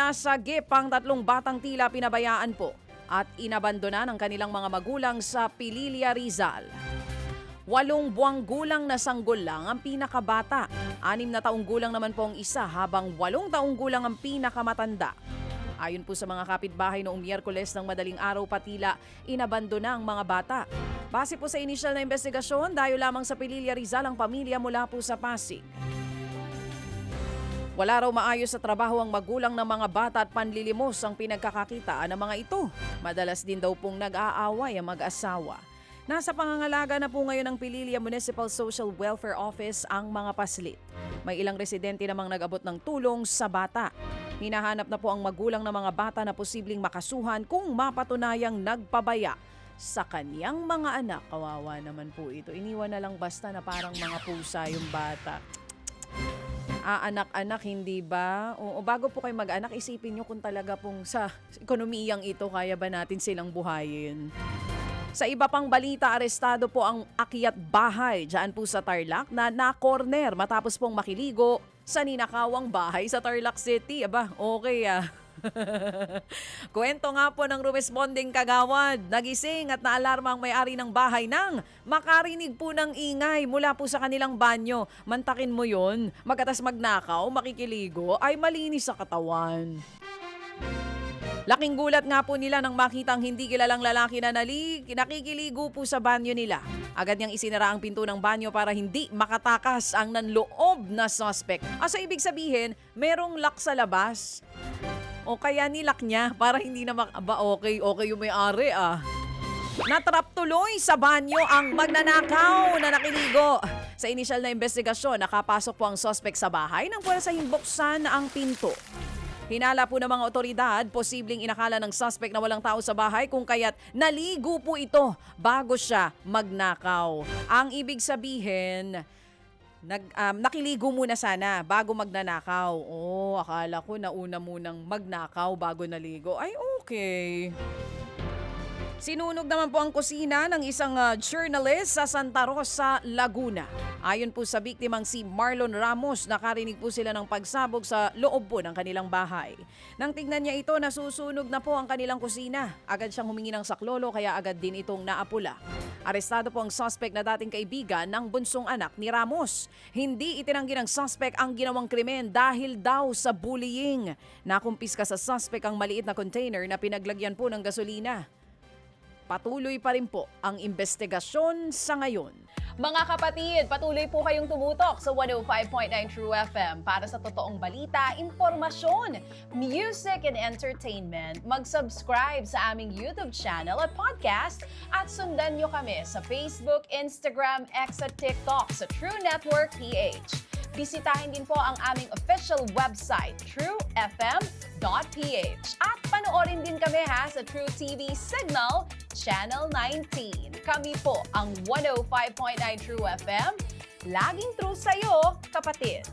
Nasagip ang 3 batang tila pinabayaan po at inabandona ng kanilang mga magulang sa Pililla, Rizal. 8 buwang gulang na sanggol lang ang pinakabata. 6 na taong gulang naman po ang isa habang 8 taong gulang ang pinakamatanda. Ayon po sa mga kapitbahay noong Miyerkules ng madaling araw patila, inabandona ang mga bata. Base po sa inisyal na investigasyon, dayo lamang sa Pililla, Rizal ang pamilya mula po sa Pasig. Wala raw maayos sa trabaho ang magulang ng mga bata at panlilimos ang pinagkakakitaan ng mga ito. Madalas din daw pong nag-aaway ang mag-asawa. Nasa pangangalaga na po ngayon ng Pililla Municipal Social Welfare Office ang mga paslit. May ilang residente namang nag-abot ng tulong sa bata. Hinahanap na po ang magulang ng mga bata na posibleng makasuhan kung mapatunayang nagpabaya sa kaniyang mga anak. Kawawa naman po ito. Iniwan na lang basta na parang mga pusa yung bata. Anak-anak, hindi ba? O bago po kayo mag-anak, isipin nyo kung talaga pong sa ekonomiyang ito, kaya ba natin silang buhayin? Sa iba pang balita, arestado po ang akyat bahay dyan po sa Tarlac na na-corner matapos pong makiligo sa ninakawang bahay sa Tarlac City. Aba, okay ah. Kwento nga po ng responding kagawad, nagising at naalarma ang may-ari ng bahay nang makarinig po ng ingay mula po sa kanilang banyo. Mantakin mo yon, magkatas magnakaw, makikiligo, ay malinis sa katawan. Laking gulat nga po nila nang makitang hindi kilalang lalaki na nakikiligo po sa banyo nila. Agad niyang isinara ang pinto ng banyo para hindi makatakas ang nanloob na suspect. Asa ibig sabihin, merong lock sa labas. O kaya nilak niya para hindi na okay yung may-ari ah. Natrap tuloy sa banyo ang magnanakaw na nakiligo. Sa inisyal na investigasyon, nakapasok po ang suspect sa bahay nang puwersahing buksan ang pinto. Hinala po ng mga otoridad, posibleng inakala ng suspect na walang tao sa bahay kung kaya't naligo po ito bago siya magnakaw. Ang ibig sabihin, nakiligo muna sana bago magnanakaw. Oh, akala ko nauna munang magnakaw bago naligo. Ay, okay. Sinunog naman po ang kusina ng isang journalist sa Santa Rosa, Laguna. Ayon po sa biktimang si Marlon Ramos, nakarinig po sila ng pagsabog sa loob po ng kanilang bahay. Nang tignan niya ito, nasusunog na po ang kanilang kusina. Agad siyang humingi ng saklolo kaya agad din itong naapula. Arestado po ang suspect na dating kaibigan ng bunsong anak ni Ramos. Hindi itinanggi ng suspect ang ginawang krimen dahil daw sa bullying. Nakumpiska sa suspect ang maliit na container na pinaglagyan po ng gasolina. Patuloy pa rin po ang investigasyon sa ngayon. Mga kapatid, patuloy po kayong tumutok sa 105.9 True FM para sa totoong balita, impormasyon, music and entertainment. Mag-subscribe sa aming YouTube channel at podcast at sundan nyo kami sa Facebook, Instagram, X at TikTok sa True Network PH. Bisitahin din po ang aming official website, truefm.ph. At panoorin din kami sa True TV Signal, Channel 19. Kami po ang 105.9 True FM. Laging true sa'yo, kapatid.